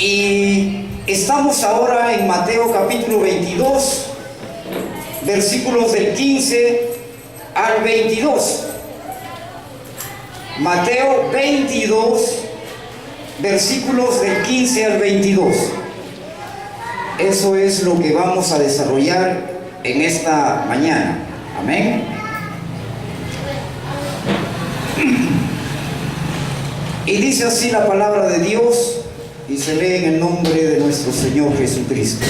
Y estamos ahora en Mateo capítulo 22, versículos del 15 al 22. Mateo 22, versículos del 15 al 22. Eso es lo que vamos a desarrollar en esta mañana. Amén. Y dice así la palabra de Dios, y se lee en el nombre de nuestro Señor Jesucristo.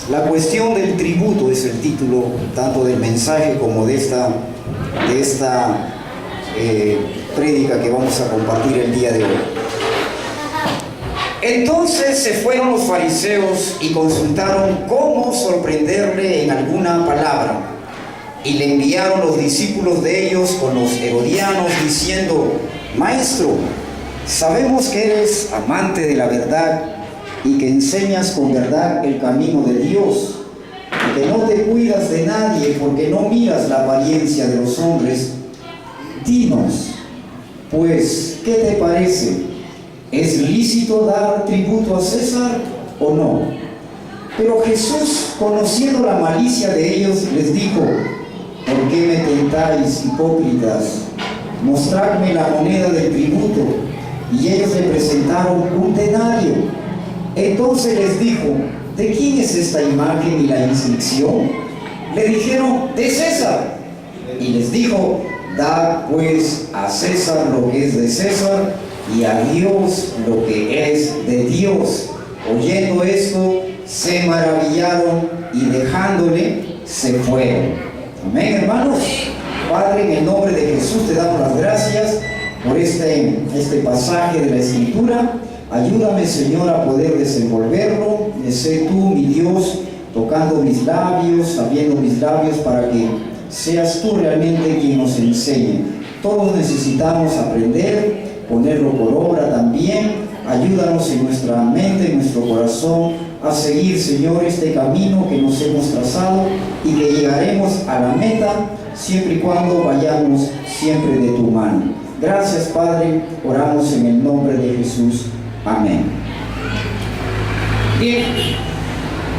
La cuestión del tributo es el título tanto del mensaje como de esta prédica que vamos a compartir el día de hoy. Entonces se fueron los fariseos y consultaron cómo sorprenderle en alguna palabra, y le enviaron los discípulos de ellos con los herodianos diciendo: Maestro, sabemos que eres amante de la verdad y que enseñas con verdad el camino de Dios, y que no te cuidas de nadie porque no miras la apariencia de los hombres. Dinos, pues, ¿qué te parece? ¿Es lícito dar tributo a César o no? Pero Jesús, conociendo la malicia de ellos, les dijo: ¿por qué me tentáis, hipócritas? Mostradme la moneda del tributo. Y ellos le presentaron un denario. Entonces les dijo: ¿de quién es esta imagen y la inscripción? Le dijeron: de César. Y les dijo: dad pues a César lo que es de César, y a Dios lo que es de Dios. Oyendo esto, se maravillaron y dejándole, se fueron. Amén, hermanos. Padre, en el nombre de Jesús te damos las gracias por este pasaje de la Escritura. Ayúdame, Señor, a poder desenvolverlo. Sé tú, mi Dios, tocando mis labios, abriendo mis labios, para que seas tú realmente quien nos enseñe. Todos necesitamos aprender, ponerlo por obra también. Ayúdanos en nuestra mente, en nuestro corazón, a seguir, Señor, este camino que nos hemos trazado, y que llegaremos a la meta siempre y cuando vayamos siempre de tu mano. Gracias, Padre, oramos en el nombre de Jesús. Amén. Bien,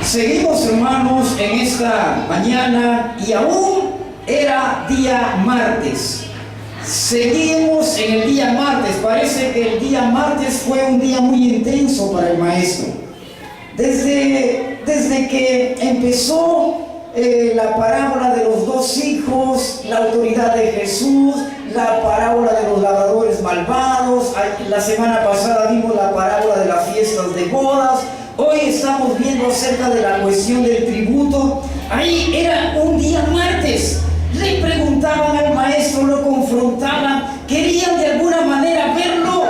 seguimos, hermanos, en esta mañana, y aún era día martes. Seguimos en el día martes. Parece que el día martes fue un día muy intenso para el maestro. Desde que empezó la parábola de los dos hijos, la autoridad de Jesús, la parábola de los labradores malvados, la semana pasada vimos la parábola de las fiestas de bodas, hoy estamos viendo acerca de la cuestión del tributo. Ahí era un día martes. Le preguntaban al maestro, lo confrontaban, querían de alguna manera verlo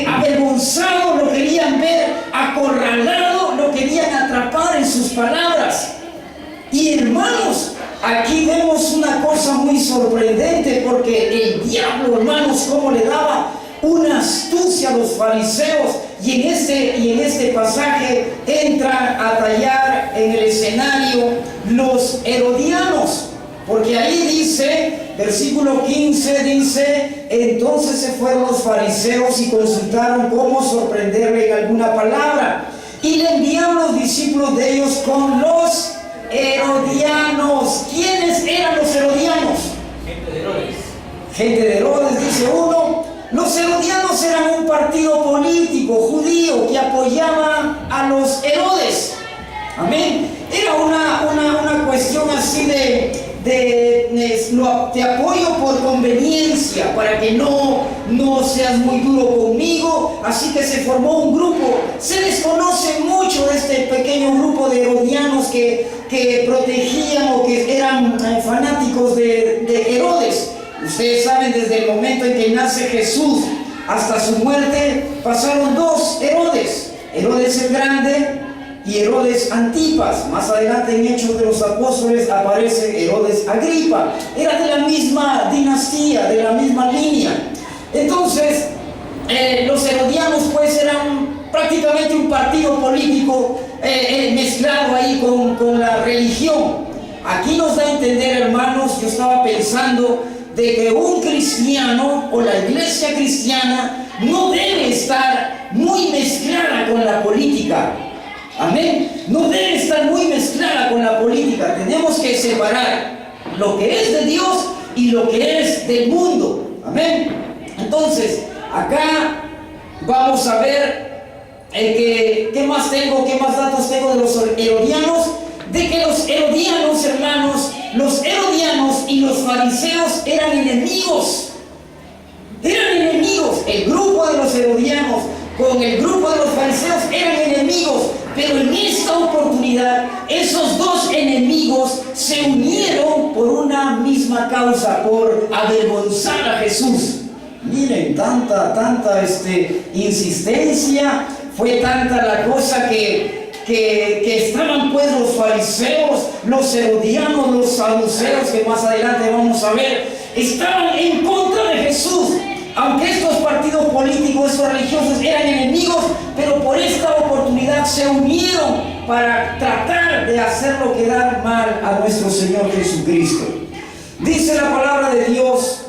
avergonzado, lo querían ver acorralado, lo querían atrapar en sus palabras. Y hermanos, aquí vemos una cosa muy sorprendente, porque el diablo, hermanos, cómo le daba una astucia a los fariseos, y en este pasaje entran a tallar en el escenario los herodianos. Porque ahí dice, versículo 15 dice: entonces se fueron los fariseos y consultaron cómo sorprenderle en alguna palabra, y le enviaron los discípulos de ellos con los herodianos. ¿Quiénes eran los herodianos? Gente de Herodes. Gente de Herodes, dice uno. Los herodianos eran un partido político judío que apoyaba a los Herodes. Amén. Era una cuestión así te apoyo por conveniencia, para que no seas muy duro conmigo. Así que se formó un grupo. Se desconoce mucho de este pequeño grupo de herodianos que protegían o que eran fanáticos de Herodes. Ustedes saben, desde el momento en que nace Jesús hasta su muerte, pasaron dos Herodes: Herodes el Grande y Herodes Antipas. Más adelante en Hechos de los Apóstoles aparece Herodes Agripa. Era de la misma dinastía, de la misma línea. Entonces, los herodianos pues eran prácticamente un partido político mezclado ahí con la religión. Aquí nos da a entender, hermanos, yo estaba pensando de que un cristiano o la iglesia cristiana no debe estar muy mezclada con la la política. Amén. No debe estar muy mezclada con la política. Tenemos que separar lo que es de Dios y lo que es del mundo. Amén. Entonces, acá vamos a ver ¿qué más tengo? ¿Qué más datos tengo de los herodianos? De que los herodianos, hermanos, los herodianos y los fariseos eran enemigos. Eran enemigos. El grupo de los herodianos con el grupo de los fariseos eran enemigos. Pero en esta oportunidad, esos dos enemigos se unieron por una misma causa, por avergonzar a Jesús. Miren, tanta insistencia, fue tanta la cosa que estaban pues los fariseos, los herodianos, los saduceos, que más adelante vamos a ver, estaban en contra de Jesús. Aunque estos partidos políticos, estos religiosos eran enemigos, pero por esta oportunidad se unieron para tratar de hacerlo quedar mal a nuestro Señor Jesucristo. Dice la palabra de Dios,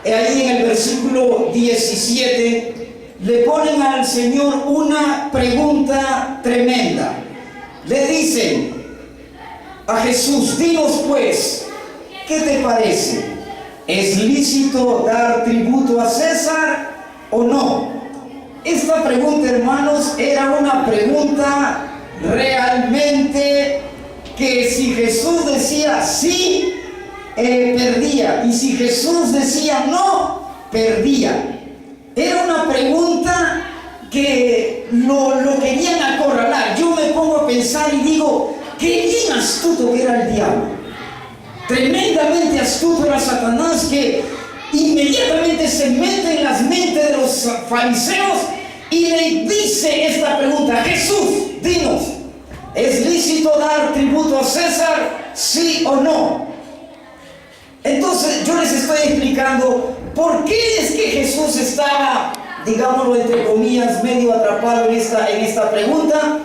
ahí en el versículo 17, le ponen al Señor una pregunta tremenda. Le dicen a Jesús: dinos pues, ¿qué te parece? ¿Es lícito dar tributo a César o no? Esta pregunta, hermanos, era una pregunta realmente que si Jesús decía sí, perdía, y si Jesús decía no, perdía. Era una pregunta que lo querían acorralar. Yo me pongo a pensar y digo, qué bien astuto que era el diablo. Tremendamente astuto era Satanás, que inmediatamente se mete en las mentes de los fariseos y le dice esta pregunta: Jesús, dinos, ¿es lícito dar tributo a César, sí o no? Entonces yo les estoy explicando por qué es que Jesús estaba, digámoslo entre comillas, medio atrapado en esta pregunta.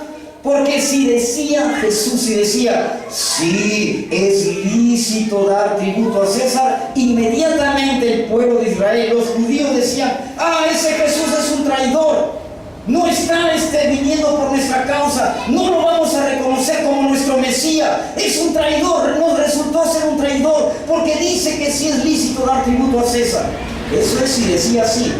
Porque si decía Jesús, si decía sí, es lícito dar tributo a César, inmediatamente el pueblo de Israel, los judíos decían: ese Jesús es un traidor, no está viniendo por nuestra causa, no lo vamos a reconocer como nuestro Mesías, es un traidor, nos resultó ser un traidor, porque dice que sí es lícito dar tributo a César. Eso es si decía sí.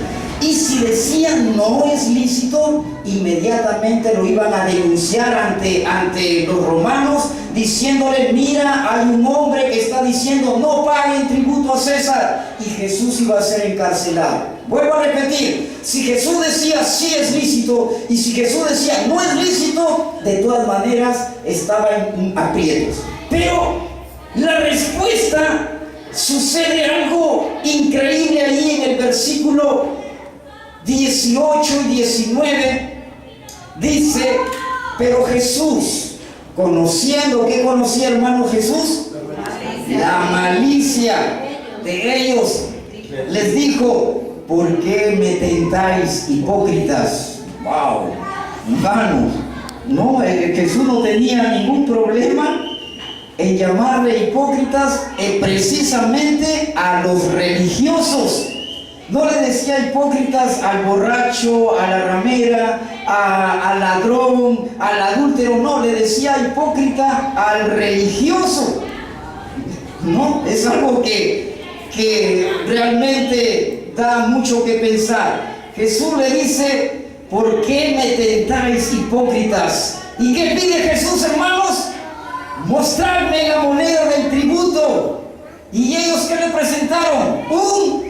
Y si decían no es lícito, inmediatamente lo iban a denunciar ante los romanos, diciéndole: mira, hay un hombre que está diciendo no paguen tributo a César, y Jesús iba a ser encarcelado. Vuelvo a repetir, si Jesús decía sí es lícito, y si Jesús decía no es lícito, de todas maneras estaba en aprietos. Pero la respuesta, sucede algo increíble ahí en el versículo 18 y 19, dice: pero Jesús, conociendo, ¿qué conocía, hermano Jesús? La malicia de ellos, les dijo: ¿por qué me tentáis, hipócritas? ¡Wow! Vanos. No, Jesús no tenía ningún problema en llamarle hipócritas precisamente a los religiosos. No le decía hipócritas al borracho, a la ramera, al ladrón, al adúltero. No, le decía hipócrita al religioso. No, es algo que realmente da mucho que pensar. Jesús le dice: ¿por qué me tentáis, hipócritas? ¿Y qué pide Jesús, hermanos? Mostrarme la moneda del tributo. ¿Y ellos qué le presentaron? Un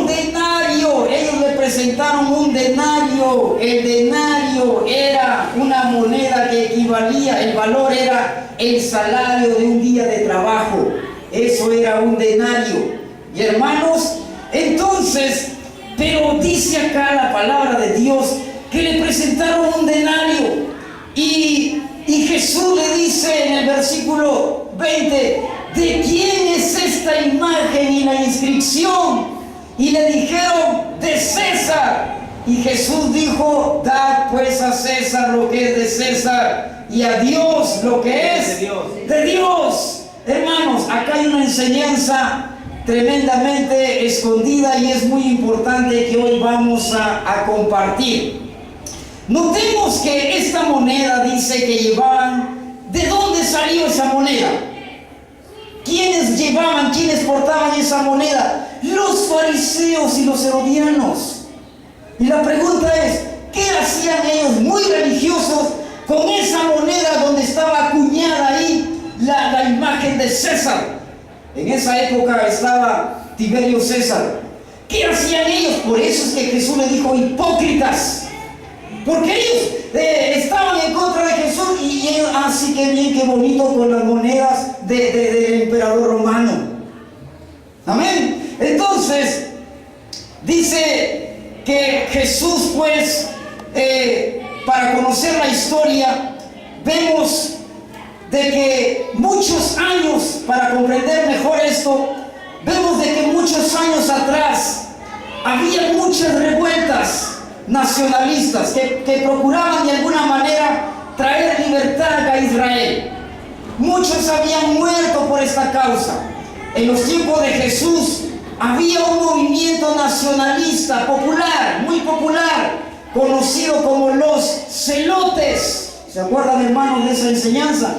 denario. Ellos le presentaron un denario. El denario era una moneda que equivalía, el valor era el salario de un día de trabajo. Eso era un denario. Y hermanos, entonces, pero dice acá la palabra de Dios que le presentaron un denario. Y Jesús le dice en el versículo 20: ¿de quién es esta imagen y la inscripción? Y le dijeron: de César. Y Jesús dijo: dad pues a César lo que es de César, y a Dios lo que es de Dios. Hermanos, acá hay una enseñanza tremendamente escondida y es muy importante que hoy vamos a compartir. Notemos que esta moneda dice que llevaban. ¿De dónde salió esa moneda? ¿Quiénes llevaban, quiénes portaban esa moneda? Los fariseos y los herodianos. Y la pregunta es, ¿qué hacían ellos muy religiosos con esa moneda donde estaba acuñada ahí la imagen de César? En esa época estaba Tiberio César. ¿Qué hacían ellos? Por eso es que Jesús le dijo hipócritas. Porque ellos estaban en contra de Jesús y ellos, así que bien, qué bonito con las monedas del emperador romano. Amén. Entonces, dice que Jesús, pues, para conocer la historia, vemos de que muchos años, para comprender mejor esto, vemos de que muchos años atrás había muchas revueltas nacionalistas que procuraban de alguna manera traer libertad a Israel. Muchos habían muerto por esta causa. En los tiempos de Jesús había un movimiento nacionalista popular, muy popular, conocido como los celotes. ¿Se acuerdan, hermanos, de esa enseñanza?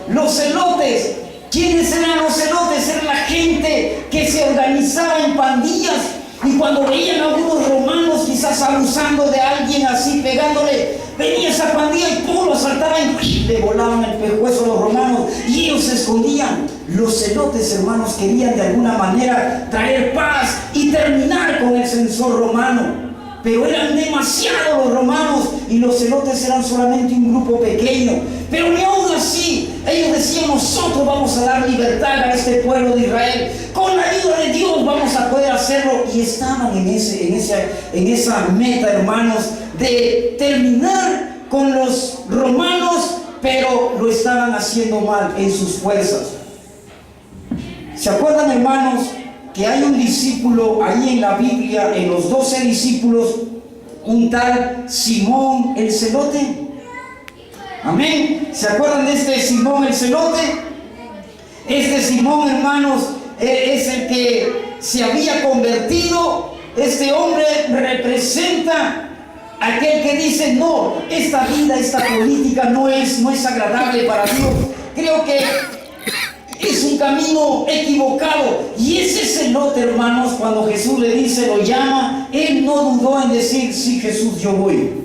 Los celotes. ¿Quiénes eran los celotes? Era la gente que se organizaba en pandillas y cuando veían a algunos romanos quizás abusando de alguien así, pegándole, venía esa pandilla y ¡pum!, lo asaltaban y le volaban el pescuezo a los romanos y ellos se escondían. Los celotes, hermanos, querían de alguna manera traer paz y terminar con el censor romano. Pero eran demasiados los romanos y los celotes eran solamente un grupo pequeño. Pero ni aún así, ellos decían, nosotros vamos a dar libertad a este pueblo de Israel. Con la ayuda de Dios vamos a poder hacerlo. Y estaban en esa meta, hermanos, de terminar con los romanos, pero lo estaban haciendo mal en sus fuerzas. ¿Se acuerdan, hermanos, que hay un discípulo ahí en la Biblia, en los 12 discípulos, un tal Simón el Celote? Amén. ¿Se acuerdan de este Simón el Celote? Este Simón, hermanos, es el que se había convertido. Este hombre representa a aquel que dice, no, esta vida, esta política no es agradable para Dios. Creo que es un camino equivocado. Y ese celote, hermanos, cuando Jesús le dice, lo llama, él no dudó en decir, sí, Jesús, yo voy.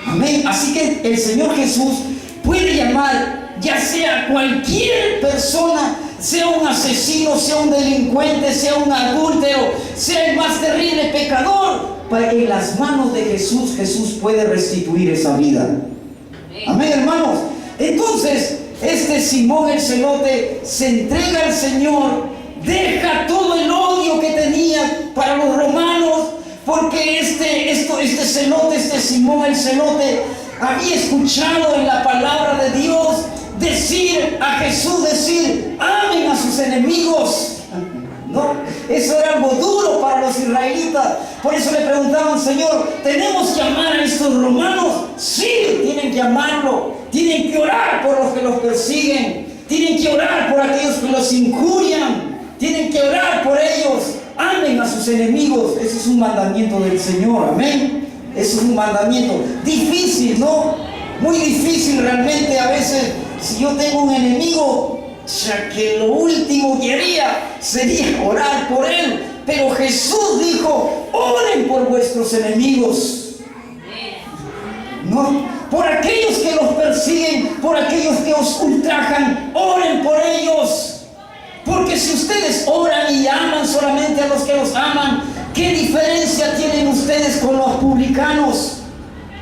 Amén. Así que el Señor Jesús puede llamar ya sea cualquier persona, sea un asesino, sea un delincuente, sea un adúltero, sea el más terrible pecador, para que en las manos de Jesús, Jesús puede restituir esa vida. Amén, hermanos. Entonces, este Simón el Celote se entrega al Señor, deja todo el odio que tenía para los romanos, porque este celote, este Simón el Celote, había escuchado en la palabra de Dios decir a Jesús, amen a sus enemigos. No, eso era algo duro para los israelitas. Por eso le preguntaban, Señor, ¿tenemos que amar a estos romanos? Sí, tienen que amarlo. Tienen que orar por los que los persiguen. Tienen que orar por aquellos que los injurian. Tienen que orar por ellos. Amen a sus enemigos. Ese es un mandamiento del Señor. Amén. Ese es un mandamiento difícil, ¿no? Muy difícil realmente a veces. Si yo tengo un enemigo, ya que lo último que haría sería orar por él. Pero Jesús dijo, oren por vuestros enemigos. No, por aquellos que los persiguen, por aquellos que os ultrajan, oren por ellos. Porque si ustedes oran y aman solamente a los que los aman, ¿qué diferencia tienen ustedes con los publicanos?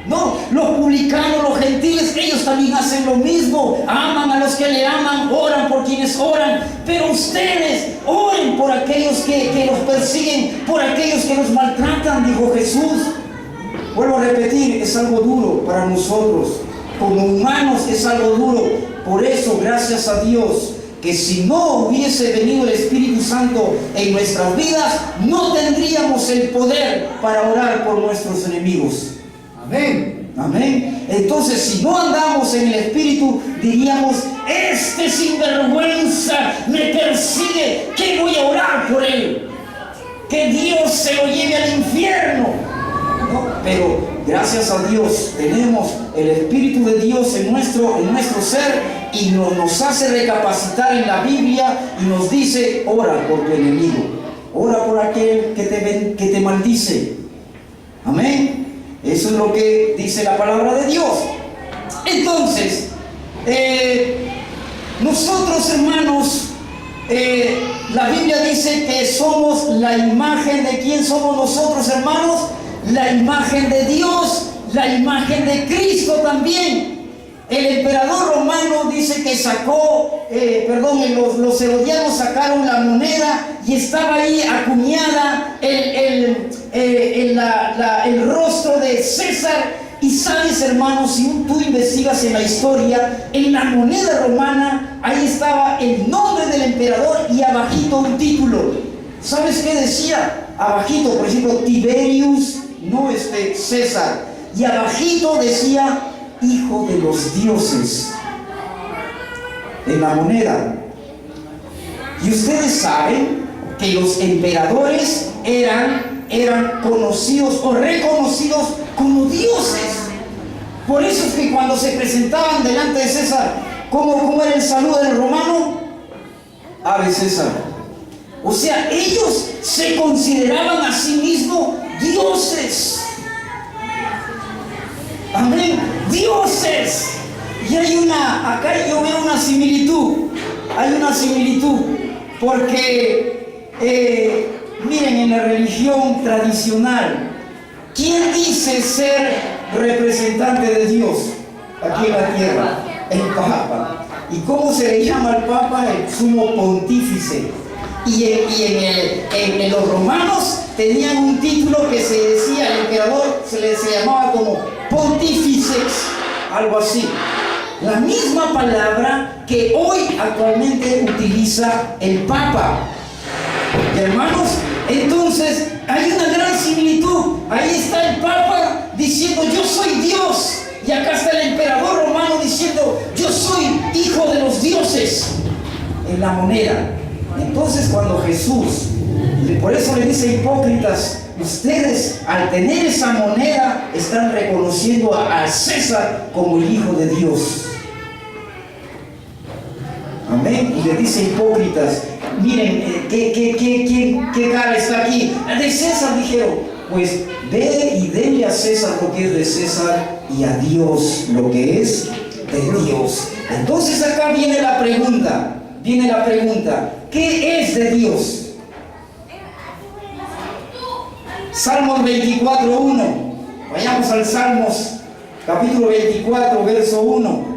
No, los publicanos, los gentiles, ellos también hacen lo mismo. Aman a los que le aman, oran por quienes oran. Pero ustedes oren por aquellos que los persiguen, por aquellos que los maltratan, dijo Jesús. Vuelvo a repetir, es algo duro para nosotros. Como humanos es algo duro. Por eso, gracias a Dios, que si no hubiese venido el Espíritu Santo en nuestras vidas, no tendríamos el poder para orar por nuestros enemigos. Amén. Amén. Entonces, si no andamos en el Espíritu, diríamos, este sinvergüenza me persigue, ¿qué voy a orar por él? Que Dios se lo lleve al infierno. ¿No? Pero Gracias a Dios tenemos el Espíritu de Dios en nuestro ser y nos hace recapacitar en la Biblia y nos dice: ora por tu enemigo, ora por aquel que te maldice. Amén. Eso es lo que dice la palabra de Dios. Entonces, nosotros, hermanos, la Biblia dice que somos la imagen de ¿quién somos nosotros, hermanos? La imagen de Dios, la imagen de Cristo también. El emperador romano dice que los herodianos sacaron la moneda y estaba ahí acuñada el rostro de César. Y sabes, hermanos, si tú investigas en la historia, en la moneda romana, ahí estaba el nombre del emperador y abajito un título. ¿Sabes qué decía? Abajito, por ejemplo, Tiberius, no César. Y abajito decía: hijo de los dioses, en la moneda. Y ustedes saben que los emperadores eran conocidos o reconocidos como dioses. Por eso es que cuando se presentaban delante de César, ¿cómo era el saludo del romano? Ave César. O sea, ellos se consideraban a sí mismos dioses. Amén, dioses. Y acá yo veo una similitud. Hay una similitud. Porque, miren, en la religión tradicional, ¿quién dice ser representante de Dios aquí en la tierra? El Papa. ¿Y cómo se le llama al Papa? El sumo pontífice. Y en los romanos tenían un título que se decía, el emperador se llamaba como pontíficex, algo así. La misma palabra que hoy actualmente utiliza el Papa. Hermanos, entonces hay una gran similitud. Ahí está el Papa diciendo: yo soy Dios. Y acá está el emperador romano diciendo: yo soy hijo de los dioses, en la moneda. Entonces, cuando Jesús, por eso le dice: hipócritas, ustedes al tener esa moneda están reconociendo a César como el hijo de Dios. Amén. Y le dice: hipócritas, miren, ¿qué cara está aquí? De César, dijeron. Pues ve y denle a César lo que es de César y a Dios lo que es de Dios. Entonces acá viene la pregunta, ¿qué es de Dios? Salmos 24:1. Vayamos al Salmos capítulo 24, verso 1.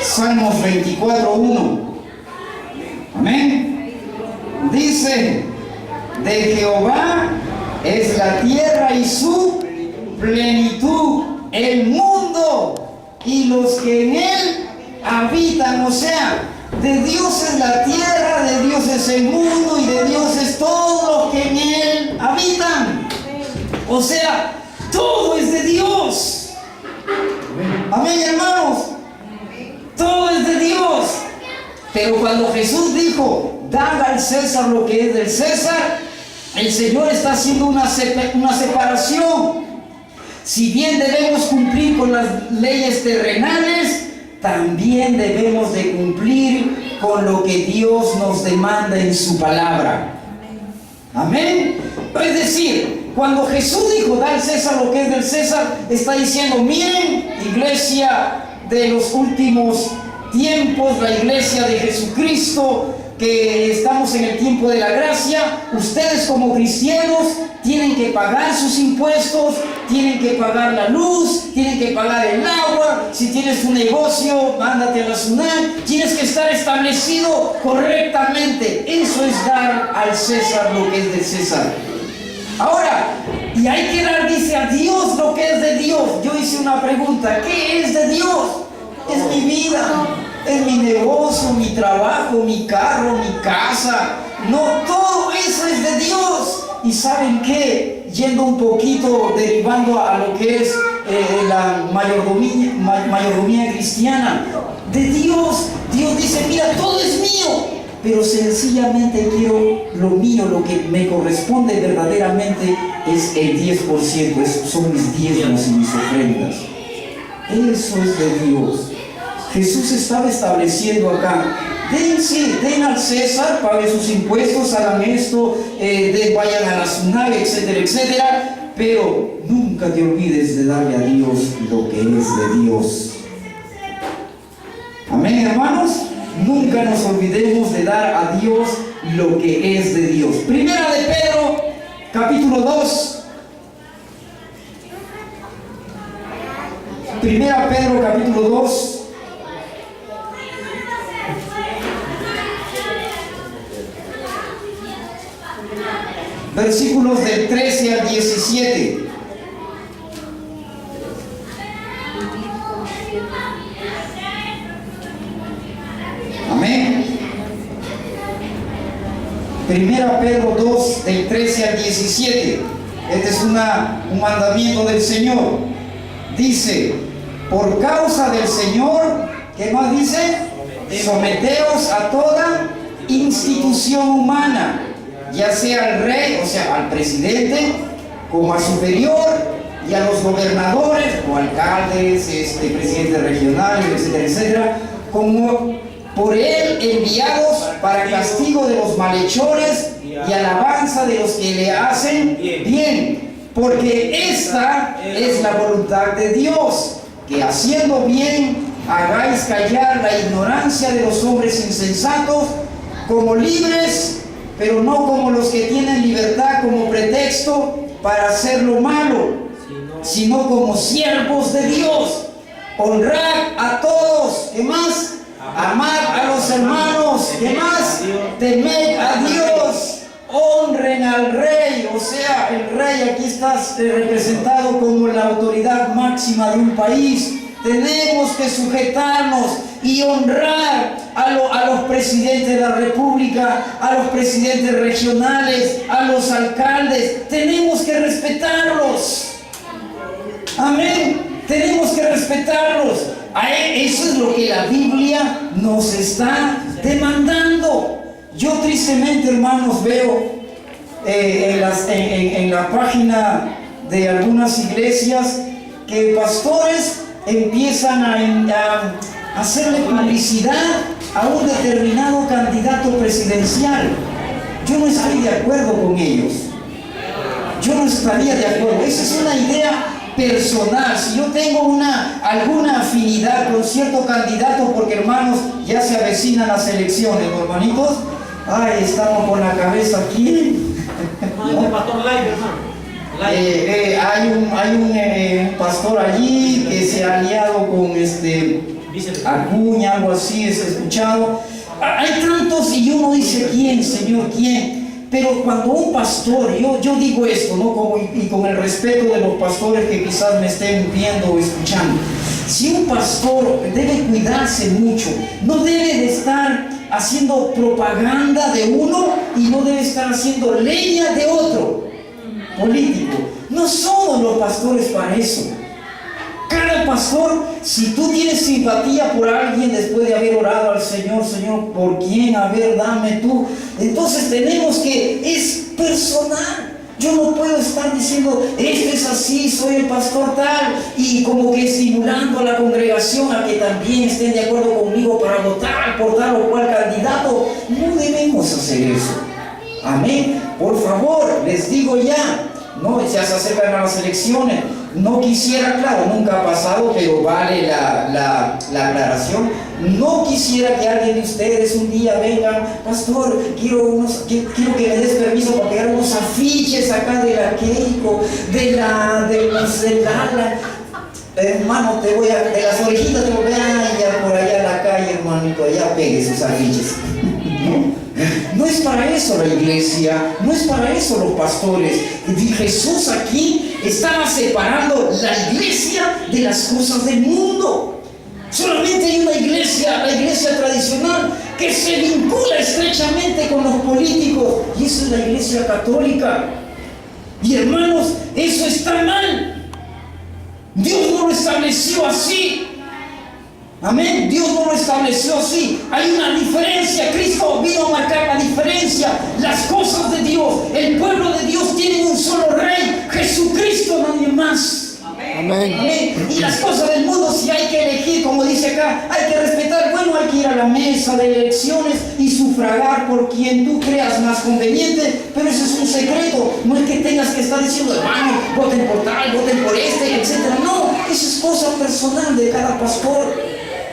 Salmos 24:1. Amén. Dice: de Jehová es la tierra y su plenitud, el mundo y los que en él habitan. O sea, de Dios es la tierra, de Dios es el mundo y de Dios es todos los que en él habitan. O sea, todo es de Dios. Amén, hermanos. Todo es de Dios. Pero cuando Jesús dijo: dad al César lo que es del César, el Señor está haciendo una separación. Si bien debemos cumplir con las leyes terrenales, también debemos de cumplir con lo que Dios nos demanda en su palabra. Amén. Es decir, cuando Jesús dijo: da al César lo que es del César, está diciendo: miren, iglesia de los últimos tiempos, la iglesia de Jesucristo, que estamos en el tiempo de la gracia, ustedes como cristianos tienen que pagar sus impuestos, tienen que pagar la luz, tienen que pagar el agua. Si tienes un negocio, mándate a la SUNAT, tienes que estar establecido correctamente. Eso es dar al César lo que es del César. Ahora, y hay que dar, dice, a Dios lo que es de Dios. Yo hice una pregunta: ¿qué es de Dios? Es mi vida, es mi negocio, mi trabajo, mi carro, mi casa. No, todo eso es de Dios. Y ¿saben qué? Yendo un poquito, derivando a lo que es la mayordomía cristiana, de Dios. Dios dice: mira, todo es mío. pero sencillamente quiero lo mío, lo que me corresponde verdaderamente es el 10%, son mis diezmos y mis ofrendas. Eso es de Dios. Jesús estaba estableciendo acá, den al César, paguen sus impuestos, hagan esto, vayan a la SUNAG, etcétera, etcétera, pero nunca te olvides de darle a Dios lo que es de Dios. Amén, hermanos. Nunca nos olvidemos de dar a Dios lo que es de Dios. Primera de Pedro, capítulo 2. Primera Pedro, capítulo 2. Versículos del 13 al 17. Amén. Primera Pedro 2, del 13 al 17. Este es un mandamiento del Señor. Dice, por causa del Señor, ¿qué más dice? Someteos a toda institución humana, ya sea al rey, o sea, al presidente, como al superior, y a los gobernadores, o alcaldes, presidentes regionales, etcétera, etcétera, como por él enviados para castigo de los malhechores y alabanza de los que le hacen bien, porque esta es la voluntad de Dios, que haciendo bien hagáis callar la ignorancia de los hombres insensatos, como libres, pero no como los que tienen libertad como pretexto para hacer lo malo, sino como siervos de Dios. Honrad a todos, ¿qué más? Amad a los hermanos, ¿qué más? Temed a Dios. Honren al rey, o sea, el rey aquí está representado como la autoridad máxima de un país. Tenemos que sujetarnos y honrar a los presidentes de la república, a los presidentes regionales, a los alcaldes. Tenemos que respetarlos. Amén. Tenemos que respetarlos. Eso es lo que la Biblia nos está demandando. Yo tristemente, hermanos, veo en la página de algunas iglesias que pastores empiezan a hacerle publicidad a un determinado candidato presidencial. Yo no estoy de acuerdo con ellos. Yo no estaría de acuerdo. Esa es una idea personal. Si yo tengo alguna afinidad con cierto candidato, porque hermanos, ya se avecinan las elecciones, ¿no, hermanitos? Ay, estamos con la cabeza aquí. Hay un pastor allí que se ha aliado con Acuña, algo así, es escuchado. Hay tantos y uno dice, ¿quién, Señor, quién? Pero cuando un pastor, yo digo esto, ¿no? Y con el respeto de los pastores que quizás me estén viendo o escuchando, si un pastor debe cuidarse mucho, no debe de estar haciendo propaganda de uno y no debe estar haciendo leña de otro político. No somos los pastores para eso. Cada pastor, si tú tienes simpatía por alguien después de haber orado al Señor, Señor, ¿por quién? A ver, dame tú. Entonces tenemos que, es personal. Yo no puedo estar diciendo, esto es así, soy el pastor tal, y como que estimulando a la congregación a que también estén de acuerdo conmigo para votar por tal o cual candidato. No debemos hacer eso. Amén. Por favor, les digo ya, no, ya se acercan a las elecciones. No quisiera, claro, nunca ha pasado, pero vale la aclaración. No quisiera que alguien de ustedes un día venga, pastor, quiero que me des permiso para pegar unos afiches acá de la Keiko, de la hermano, de las orejitas te voy a por allá a la calle, hermanito, allá pegue sus afiches. No es para eso la iglesia, no es para eso los pastores. Jesús aquí estaba separando la iglesia de las cosas del mundo. Solamente hay una iglesia, la iglesia tradicional, que se vincula estrechamente con los políticos, y eso es la iglesia católica. Y hermanos, eso está mal. Dios no lo estableció así. Amén. Dios no lo estableció así. Hay una diferencia. Cristo vino a marcar la diferencia. Las cosas de Dios, el pueblo de Dios tiene un solo rey, Jesucristo, nadie más. Amén. Amén. Y las cosas del mundo, si hay que elegir, como dice acá, hay que respetar. Bueno, hay que ir a la mesa de elecciones y sufragar por quien tú creas más conveniente, pero eso es un secreto. No es que tengas que estar diciendo, hermano, voten por tal, voten por este, etc. No, eso es cosa personal de cada pastor.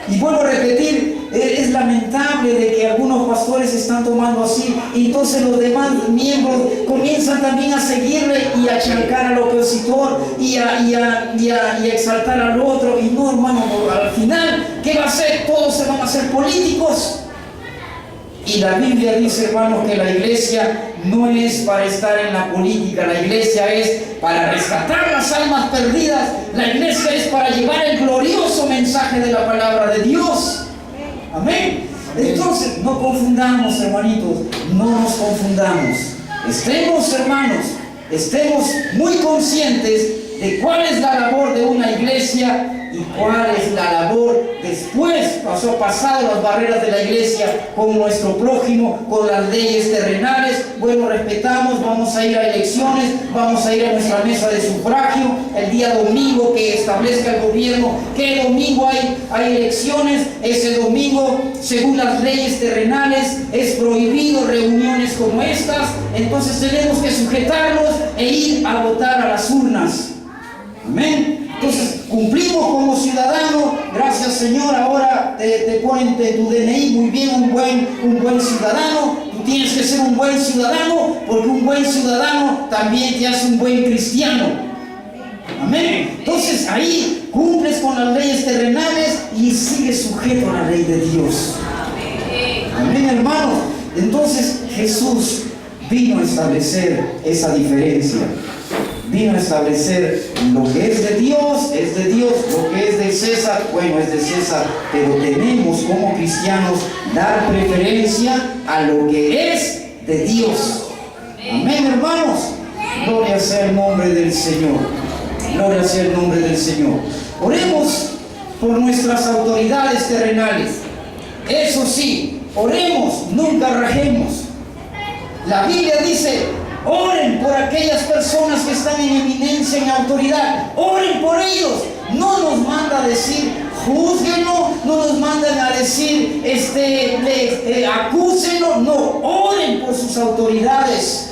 Y vuelvo a repetir, es lamentable de que algunos pastores están tomando así, y entonces los demás miembros comienzan también a seguirle y a chancar al opositor y a exaltar al otro. Y no, hermano, al final, ¿qué va a hacer? Todos se van a hacer políticos. Y la Biblia dice, hermanos, que la iglesia no es para estar en la política, la iglesia es para rescatar las almas perdidas, la iglesia es para llevar el glorioso mensaje de la palabra de Dios. Amén. Entonces, no confundamos, hermanitos, no nos confundamos. Estemos, hermanos, estemos muy conscientes de cuál es la labor de una iglesia y cuál es la labor después, pasado las barreras de la iglesia, con nuestro prójimo, con las leyes terrenales. Bueno, respetamos, vamos a ir a elecciones, vamos a ir a nuestra mesa de sufragio el día domingo que establezca el gobierno. ¿Qué domingo hay elecciones? Ese domingo, según las leyes terrenales, es prohibido reuniones como estas. Entonces tenemos que sujetarnos e ir a votar a las urnas. Amén. Entonces cumplimos como ciudadanos. Gracias, Señor. Ahora te ponen de tu DNI. Muy bien, un buen ciudadano. Tú tienes que ser un buen ciudadano, porque un buen ciudadano también te hace un buen cristiano. Amén. Entonces ahí cumples con las leyes terrenales y sigues sujeto a la ley de Dios. Amén, hermano. Entonces Jesús vino a establecer esa diferencia. Vino a establecer lo que es de Dios, lo que es de César, bueno, es de César, pero tenemos como cristianos dar preferencia a lo que es de Dios. Amén, hermanos. Gloria sea el nombre del Señor. Gloria sea el nombre del Señor. Oremos por nuestras autoridades terrenales. Eso sí, oremos, nunca rajemos. La Biblia dice: oren por aquellas personas que están en eminencia, en autoridad. Oren por ellos. No nos manda a decir, júzguenlo. No nos mandan a decir, acúsenlo. No, oren por sus autoridades.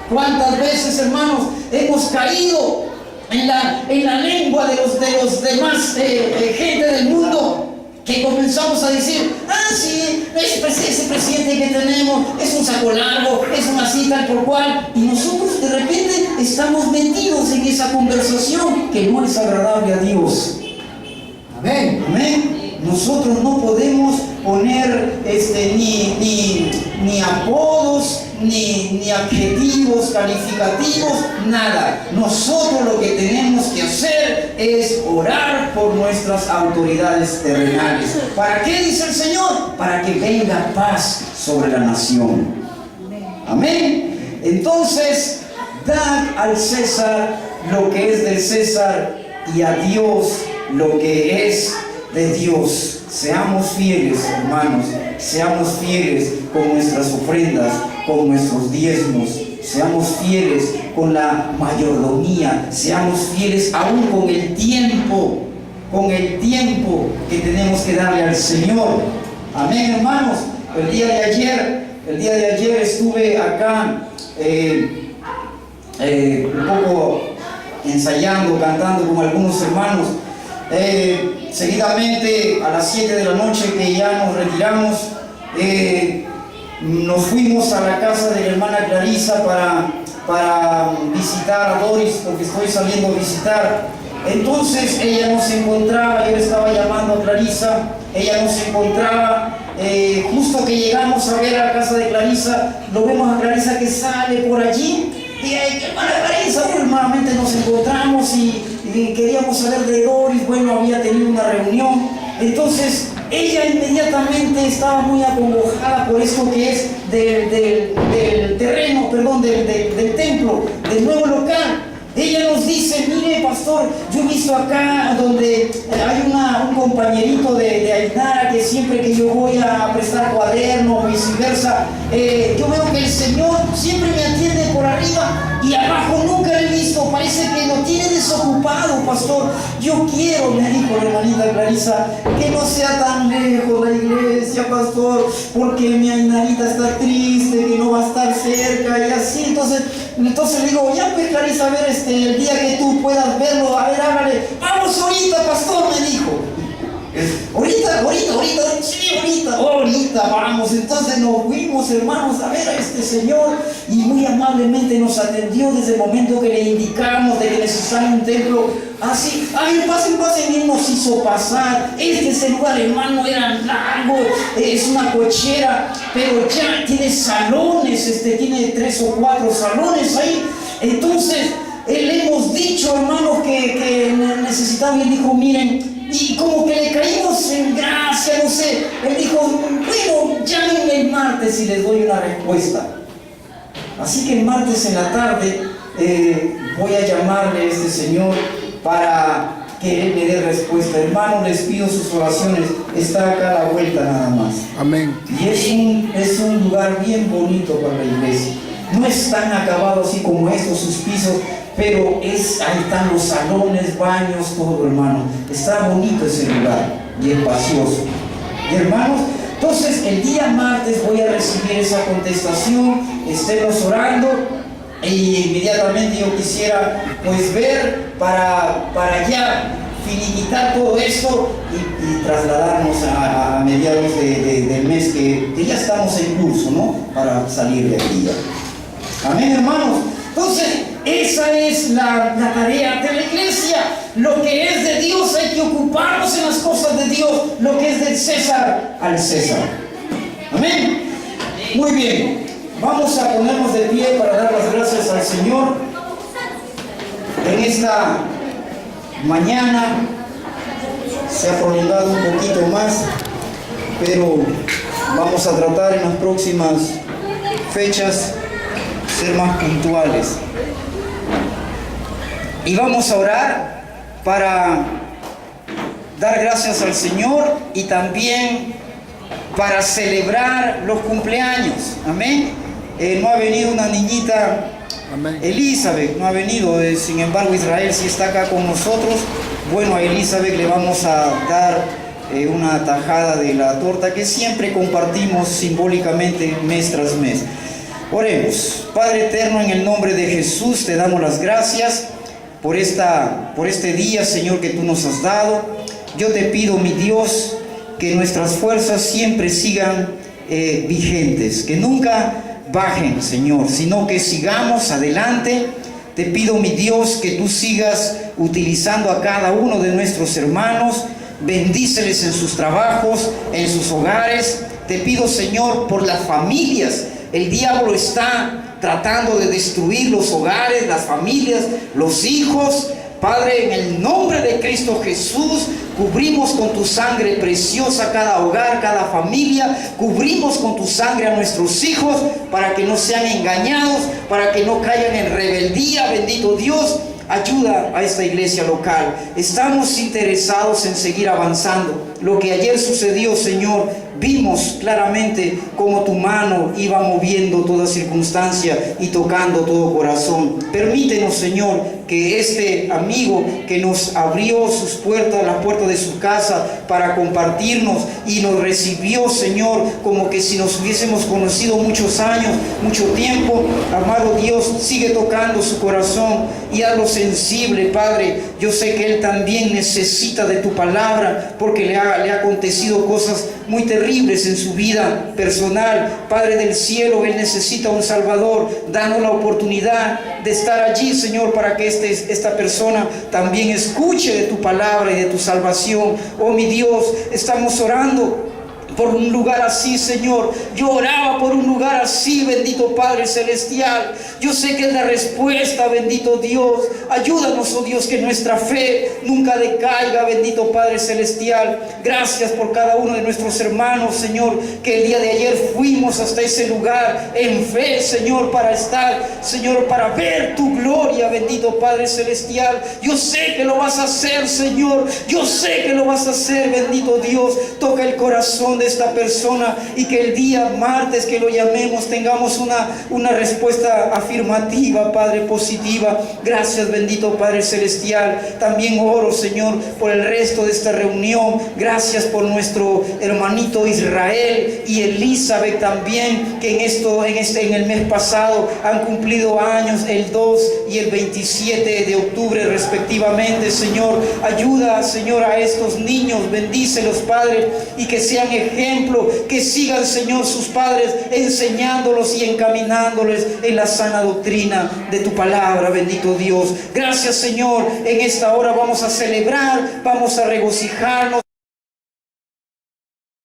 ¿Cuántas veces, hermanos, hemos caído en la lengua de los demás gente del mundo? Que comenzamos a decir, sí, ese presidente que tenemos es un saco largo, es una así tal por cual, y nosotros de repente estamos metidos en esa conversación que no es agradable a Dios. Amén, amén. Nosotros no podemos poner ni apodos, ni adjetivos calificativos, nada. Nosotros lo que tenemos que hacer es orar por nuestras autoridades terrenales. ¿Para qué, dice el Señor? Para que venga paz sobre la nación. Amén. Entonces, dad al César lo que es del César y a Dios lo que es de Dios. Seamos fieles, hermanos, seamos fieles con nuestras ofrendas, con nuestros diezmos, seamos fieles con la mayordomía, seamos fieles aún con el tiempo que tenemos que darle al Señor. Amén, hermanos. El día de ayer estuve acá un poco ensayando, cantando con algunos hermanos. Seguidamente a las 7 de la noche que ya nos retiramos, nos fuimos a la casa de la hermana Clarisa para visitar a Doris, porque estoy saliendo a visitar. Entonces ella nos encontraba, yo le estaba llamando a Clarisa, ella nos encontraba, justo que llegamos a ver a la casa de Clarisa, lo vemos a Clarisa que sale por allí, y hermana Clarisa, nuevamente nos encontramos y queríamos saber de Doris. Bueno, había tenido una reunión. Entonces ella inmediatamente estaba muy acongojada por esto que es del terreno, perdón, del templo, del nuevo local. Ella nos dice, mire pastor, yo he visto acá donde hay un compañerito de Ainara que siempre que yo voy a prestar cuadernos o viceversa, yo veo que el Señor siempre me atiende por arriba y abajo nunca lo he visto, parece que lo tiene desocupado, pastor. Yo quiero, me dijo la hermanita Clarisa, que no sea tan lejos la iglesia, pastor, porque mi Ainarita está triste, que no va a estar cerca y así. Entonces le digo, ya pues Clarisa, a ver, el día que tú puedas verlo, a ver, háblale. Vamos ahorita, pastor, me dijo. Ahorita vamos. Entonces nos fuimos, hermanos, a ver a este señor y muy amablemente nos atendió desde el momento que le indicamos de que necesitaba un templo. Así, pasen, y nos hizo pasar. Ese lugar, hermano, era largo, es una cochera, pero ya tiene salones, tiene 3 o 4 salones ahí. Entonces, le hemos dicho, hermanos, que necesitaba, y él dijo, miren, y como que le caímos en gracia, no sé. Él dijo, bueno, llámenme el martes y les doy una respuesta. Así que el martes en la tarde voy a llamarle a este señor para que él me dé respuesta. Hermano, les pido sus oraciones. Está acá a la vuelta nada más. Amén. Y es un lugar bien bonito para la iglesia. No es tan acabado así como estos, sus pisos, pero ahí están los salones, baños, todo, hermano. Está bonito ese lugar y espacioso. Y hermanos, entonces el día martes voy a recibir esa contestación. Estemos orando y inmediatamente yo quisiera pues ver para ya finiquitar todo esto y trasladarnos a mediados del mes que ya estamos en curso, ¿no? Para salir de aquí ya. Amén, hermanos. Entonces, esa es la tarea de la iglesia. Lo que es de Dios hay que ocuparnos en las cosas de Dios. Lo que es del César, al César. Amén. Muy bien. Vamos a ponernos de pie para dar las gracias al Señor en esta mañana. Se ha prolongado un poquito más, pero vamos a tratar en las próximas fechas ser más puntuales. Y vamos a orar para dar gracias al Señor y también para celebrar los cumpleaños. Amén. No ha venido una niñita, amén, Elizabeth, no ha venido. Sin embargo, Israel sí está acá con nosotros. Bueno, a Elizabeth le vamos a dar una tajada de la torta que siempre compartimos simbólicamente mes tras mes. Oremos. Padre eterno, en el nombre de Jesús te damos las gracias por este día, Señor, que tú nos has dado. Yo te pido, mi Dios, que nuestras fuerzas siempre sigan vigentes, que nunca bajen, Señor, sino que sigamos adelante. Te pido, mi Dios, que tú sigas utilizando a cada uno de nuestros hermanos. Bendíceles en sus trabajos, en sus hogares. Te pido, Señor, por las familias. El diablo está tratando de destruir los hogares, las familias, los hijos. Padre, en el nombre de Cristo Jesús, cubrimos con tu sangre preciosa cada hogar, cada familia. Cubrimos con tu sangre a nuestros hijos para que no sean engañados, para que no caigan en rebeldía. Bendito Dios, ayuda a esta iglesia local. Estamos interesados en seguir avanzando. Lo que ayer sucedió, Señor, vimos claramente cómo tu mano iba moviendo toda circunstancia y tocando todo corazón. Permítenos, Señor, que este amigo que nos abrió sus puertas, las puertas de su casa para compartirnos y nos recibió, Señor, como que si nos hubiésemos conocido muchos años, mucho tiempo. Amado Dios, sigue tocando su corazón y hazlo sensible, Padre. Yo sé que él también necesita de tu palabra porque le ha acontecido cosas muy terribles en su vida personal. Padre del cielo, él necesita un Salvador. Danos la oportunidad de estar allí, Señor, para que esta persona también escuche de tu palabra y de tu salvación. Oh mi Dios, estamos orando por un lugar así, Señor. Yo oraba por un lugar así, bendito Padre Celestial. Yo sé que es la respuesta, bendito Dios. Ayúdanos, oh Dios, que nuestra fe nunca decaiga, bendito Padre Celestial. Gracias por cada uno de nuestros hermanos, Señor, que el día de ayer fuimos hasta ese lugar en fe, Señor, para estar, Señor, para ver tu gloria, bendito Padre Celestial. Yo sé que lo vas a hacer, Señor. Yo sé que lo vas a hacer, bendito Dios. Toca el corazón de esta persona y que el día martes que lo llamemos tengamos una respuesta afirmativa, Padre, positiva. Gracias, bendito Padre Celestial. También oro, Señor, por el resto de esta reunión. Gracias por nuestro hermanito Israel y Elizabeth también, que en el mes pasado han cumplido años, el 2 y el 27 de octubre respectivamente. Señor, ayuda, Señor, a estos niños, bendícelos, Padre, y que sean ejemplo, que sigan, Señor, sus padres enseñándolos y encaminándoles en la sana doctrina de tu palabra, bendito Dios. Gracias, Señor. En esta hora vamos a celebrar, vamos a regocijarnos.